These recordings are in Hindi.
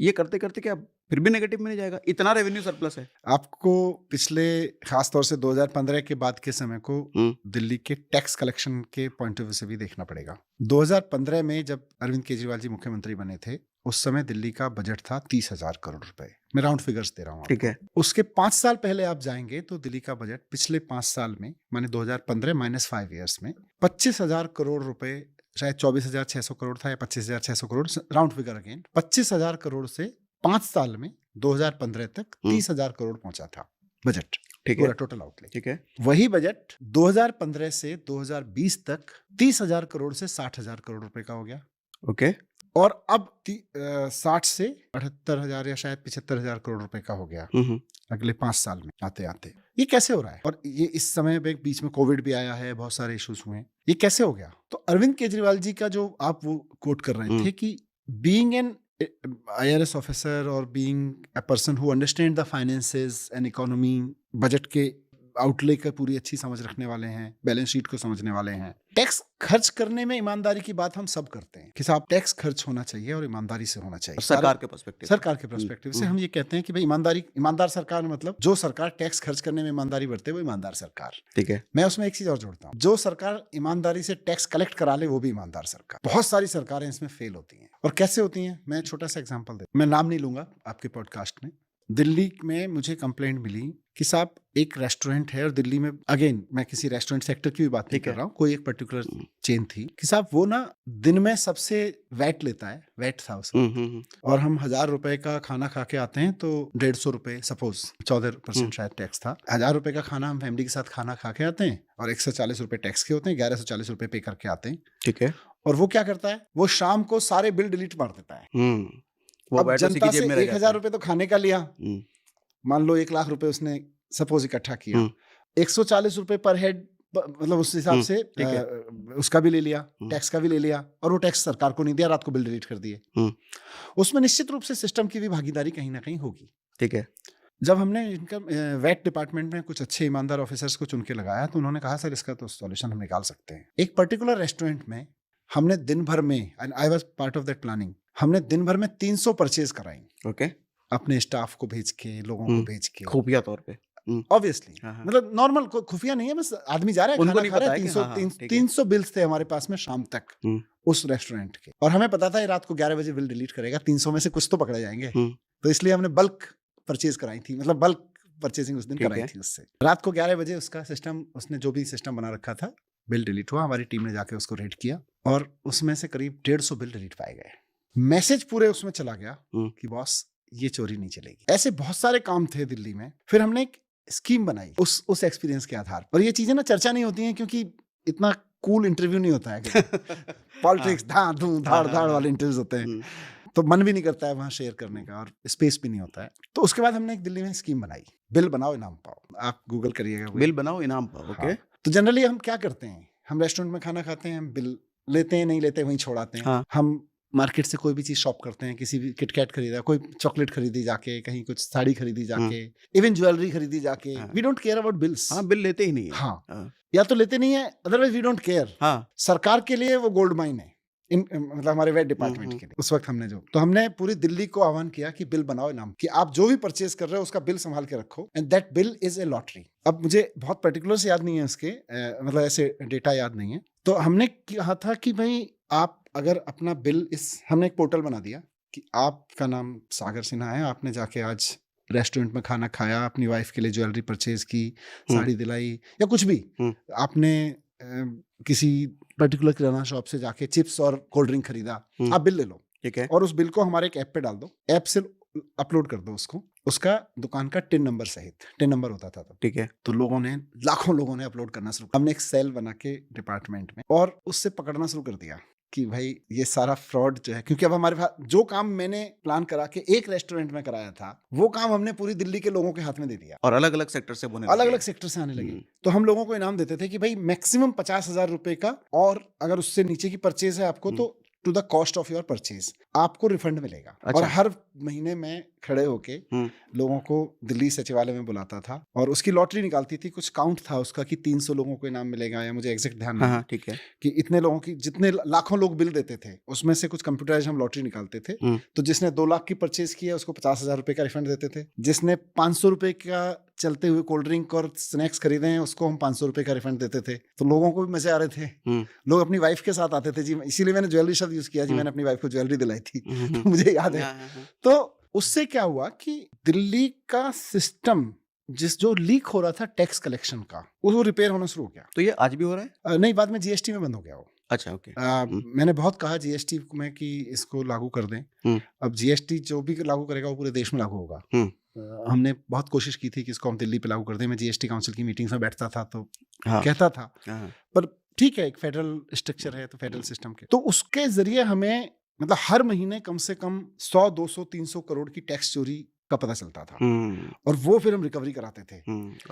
ये करते करते क्या फिर भी नेगेटिव में नहीं जाएगा? इतना रेवेन्यू सरप्लस है। आपको पिछले खास तौर से 2015 के बाद के समय को दिल्ली के टैक्स कलेक्शन के पॉइंट ऑफ व्यू से भी देखना पड़ेगा। 2015 में जब अरविंद केजरीवाल जी मुख्यमंत्री बने थे, उस समय दिल्ली का बजट था 30,000 करोड़ रुपए। मैं राउंड फिगर्स दे रहा हूँ। ठीक है। उसके 5 साल पहले आप जाएंगे तो दिल्ली का बजट पिछले 5 साल में, माने 2015 -5 ईयर्स में 25,000 करोड़ रुपए, शायद 24,600 करोड़ था या 25,600 crore, round figure again, 25,000 crore से 5 साल में 2015 तक 30,000 करोड़ पहुंचा था बजट। ठीक पूरा है। Total outlay. ठीक है। वही बजट 2015 से 2020 तक 30,000 करोड़ से 60,000 करोड़ रुपए का हो गया। ओके। और अब 60 से 78,000 या शायद 75,000 करोड़ रुपए का हो गया अगले 5 साल में आते आते। ये कैसे हो रहा है? और ये इस समय बीच में कोविड भी आया है, बहुत सारे इश्यूज हुए, ये कैसे हो गया? तो अरविंद केजरीवाल जी का जो आप वो कोट कर रहे थे कि बीइंग एन IRS ऑफिसर और being a person who understand the finances and economy, budget के आउटले का पूरी अच्छी समझ रखने वाले हैं, बैलेंस शीट को समझने वाले हैं, टैक्स खर्च करने में ईमानदारी की बात हम सब करते हैं कि साहब टैक्स खर्च होना चाहिए और ईमानदारी से होना चाहिए। सरकार के पर्सपेक्टिव से हम ये कहते हैं कि भाई ईमानदार सरकार मतलब जो सरकार टैक्स खर्च करने में ईमानदारी बरते वो ईमानदार सरकार। ठीक है। मैं उसमें एक चीज और जोड़ता हूँ, जो सरकार ईमानदारी से टैक्स कलेक्ट करा ले वो भी ईमानदार सरकार। बहुत सारी सरकारें इसमें फेल होती हैं। और कैसे होती हैं? मैं छोटा सा एग्जांपल दे, मैं नाम नहीं लूंगा आपके पॉडकास्ट में। दिल्ली में मुझे कंप्लेंट मिली कि साहब एक रेस्टोरेंट है, और दिल्ली में अगेन मैं किसी रेस्टोरेंट सेक्टर की भी बात नहीं कर रहा हूँ, कोई एक पर्टिकुलर चेन थी कि साहब वो ना दिन में सबसे वैट लेता है, वैट था उसमें, और हम 1,000 रुपए का खाना खा के आते हैं तो 150 रुपए, सपोज 14% शायद टैक्स था, 1,000 रुपए का खाना हम फैमिली के साथ खाना खा के आते हैं और 140 रुपए टैक्स के होते हैं, 1,140 रुपए पे करके आते हैं। ठीक है। और वो क्या करता है, वो शाम को सारे बिल डिलीट मार देता है। अब जनता से 1,000 रुपए तो खाने का लिया, मान लो 1 लाख रुपए उसने सपोज इकट्ठा किया, 140 रुपए पर हेड, मतलब उस हिसाब से उसका भी ले लिया, टैक्स का भी ले लिया, और वो टैक्स सरकार को नहीं दिया, रात को बिल डिलीट कर दिए। उसमें निश्चित रूप से सिस्टम की भी भागीदारी कहीं ना कहीं होगी। ठीक है। जब हमने इनका वैट डिपार्टमेंट में कुछ अच्छे ईमानदार ऑफिसर्स को चुन के लगाया तो उन्होंने कहा सर इसका तो सॉल्यूशन हम निकाल सकते हैं। एक पर्टिकुलर रेस्टोरेंट में हमने दिन भर में, and I was part of that planning, हमने दिन भर में 300 परचेज कराई। ओके। अपने स्टाफ को भेज के, लोगों को भेज के, खुफिया तौर पे, ऑब्वियसली, मतलब नॉर्मल खुफिया नहीं है, बस आदमी जा रहा है, खाना खा रहा है। 300 बिल्स थे हमारे पास में शाम तक उस रेस्टोरेंट के, और हमें पता था ये रात को 11 बजे बिल डिलीट करेगा, 300 में से कुछ तो पकड़े जाएंगे, तो इसलिए हमने बल्क परचेज कराई थी, मतलब बल्क परचेजिंग उस दिन कराई थी उससे। रात को 11 बजे उसका सिस्टम, उसने जो भी सिस्टम बना रखा था, बिल डिलीट हुआ, हमारी टीम ने जाके उसको रेड किया और उसमें से करीब 150 बिल डिलीट पाए गए। मैसेज पूरे उसमें चला गया कि बॉस ये चोरी नहीं चलेगी। ऐसे बहुत सारे काम थे दिल्ली में। फिर हमने एक स्कीम बनाई उस एक्सपीरियंस के आधार पर। ये चीजें ना चर्चा नहीं होती हैं क्योंकि इतना कूल इंटरव्यू नहीं होता है, पॉलिटिक्स धाड़ वाले इंटरव्यूज होते हैं, तो मन भी नहीं करता है वहां शेयर करने का और स्पेस भी नहीं होता है। तो उसके बाद हमने एक दिल्ली में स्कीम बनाई, बिल बनाओ इनाम पाओ। आप गूगल करिएगा, बिल बनाओ इनाम पाओ। ओके। तो जनरली हम क्या करते हैं, हम रेस्टोरेंट में खाना खाते हैं, हम बिल लेते हैं, नहीं लेते वहीं छोड़ाते हैं। हम मार्केट से कोई भी चीज शॉप करते हैं, किसी भी किटकैट खरीदा, कोई चॉकलेट खरीदी जाके, कहीं कुछ साड़ी खरीदी जाके, इवन ज्वेलरी खरीदी जाके, we don't care about bills. Bill लेते ही नहीं है। या तो लेते नहीं है, अदरवाइज वी डोंट केयर। सरकार के लिए वो गोल्ड माइन है, मतलब हमारे वेट डिपार्टमेंट के लिए। उस वक्त हमने पूरी दिल्ली को आह्वान किया कि बिल बनाओ इनाम, कि आप जो भी परचेज कर रहे हो उसका बिल संभाल के रखो, and that bill is a lottery. अब मुझे बहुत पर्टिकुलर्स याद नहीं है उसके, मतलब ऐसे डेटा याद नहीं है। तो हमने कहा था कि भाई आप अगर अपना बिल, हमने एक पोर्टल बना दिया कि आपका नाम सागर सिन्हा है, आपने जाके आज रेस्टोरेंट में खाना खाया, अपनी वाइफ के लिए ज्वेलरी परचेज की, साड़ी दिलाई या कुछ भी, आपने किसी पर्टिकुलर किराना शॉप से जाके चिप्स और कोल्ड ड्रिंक खरीदा, आप बिल ले लो, ठीक है, और उस बिल को हमारे एक ऐप पे डाल दो, ऐप से अपलोड कर दो उसका दुकान का टिन नंबर सहित, टिन नंबर होता था, ठीक है। तो लाखों लोगों ने अपलोड करना शुरू, हमने एक सेल बना के डिपार्टमेंट में, और उससे पकड़ना शुरू कर दिया कि भाई ये सारा फ्रॉड जो है, क्योंकि अब हमारे पास जो काम मैंने प्लान करा के एक रेस्टोरेंट में कराया था, वो काम हमने पूरी दिल्ली के लोगों के हाथ में दे दिया, और अलग अलग सेक्टर से आने लगे। तो हम लोगों को इनाम देते थे कि भाई मैक्सिमम 50,000 रुपए का, और अगर उससे नीचे की परचेज है आपको तो to the cost of your purchase, आपको रिफंड मिलेगा। अच्छा। और हर महीने में खड़े होके लोगों को दिल्ली सचिवालय में बुलाता था और उसकी लॉटरी निकालती थी, कुछ काउंट था उसका कि 300 लोगों को इनाम मिलेगा, या मुझे एग्जैक्ट ध्यान नहीं है, ठीक है, कि इतने लोगों की, जितने लाखों लोग बिल देते थे उसमें से कुछ कंप्यूटराइज हम लॉटरी निकालते थे। तो जिसने 2 लाख की परचेज किया उसको 50,000 रुपए का रिफंड देते थे, जिसने 500 रुपए का चलते हुए कोल्ड ड्रिंक और स्नैक्स खरीदे हैं उसको हम 500 रुपए का रिफंड देते थे। तो लोगों को भी मजे आ रहे थे, लोग अपनी वाइफ के साथ आते थे जी, इसीलिए मैंने ज्वेलरी शब्द यूज किया जी, मैंने अपनी वाइफ को ज्वेलरी दिलाई थी मुझे याद है। तो उससे क्या हुआ कि दिल्ली का सिस्टम जो लीक हो रहा था टैक्स कलेक्शन का, वो रिपेयर होना शुरू हो गया। तो ये आज भी हो रहा है? नहीं, बाद में जीएसटी में बंद हो गया वो। अच्छा, ओके। मैंने बहुत कहा जीएसटी में कि इसको लागू कर दें। अब जीएसटी जो भी लागू करेगा वो पूरे देश में लागू होगा। हमने बहुत कोशिश की थी कि इसको हम दिल्ली पे लागू कर दें। मैं जीएसटी काउंसिल की मीटिंग्स में बैठता था तो कहता था, पर ठीक है, एक फेडरल स्ट्रक्चर है तो फेडरल सिस्टम के, तो उसके जरिए हमें मतलब हर महीने कम से कम 100, 200, 300 करोड़ की टैक्स चोरी का पता चलता था, और वो फिर हम रिकवरी कराते थे।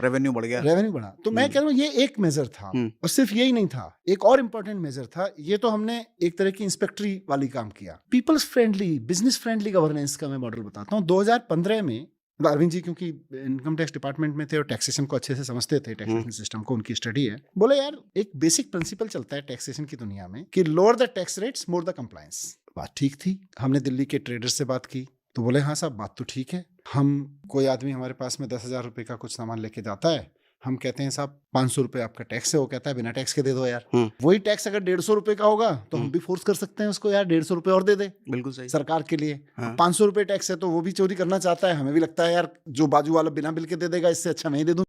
रेवेन्यू बढ़ गया, रेवेन्यू बढ़ा। तो मैं कह रहा हूँ ये एक मेजर था, और सिर्फ यही नहीं था, एक और इम्पोर्टेंट मेजर था। ये तो हमने एक तरह की इंस्पेक्टरी वाली काम किया। People's friendly, business friendly governance का मैं मॉडल बताता हूँ। 2015 में अरविंद जी क्योंकि इनकम टैक्स डिपार्टमेंट में थे और टैक्सेशन को अच्छे से समझते थे, टैक्सेशन सिस्टम को, उनकी स्टडी है, बोले यार एक बेसिक प्रिंसिपल चलता है टैक्सेशन की दुनिया में कि lower the tax rates more the compliance. बात ठीक थी। हमने दिल्ली के ट्रेडर से बात की तो बोले हाँ साहब बात तो ठीक है। हम कोई आदमी हमारे पास में 10,000 रुपए का कुछ सामान लेके जाता है, हम कहते हैं साहब 500 रुपए आपका टैक्स है, वो कहता है बिना टैक्स के दे दो यार। वही टैक्स अगर 150 रुपए का होगा तो हम भी फोर्स कर सकते हैं उसको, यार 150 रुपए और दे दे। बिल्कुल सही, सरकार के लिए 500 रुपए टैक्स है तो वो भी चोरी करना चाहता है, हमें भी लगता है यार जो बाजू वाला बिना बिल के दे देगा इससे अच्छा मैं ही दे दूं।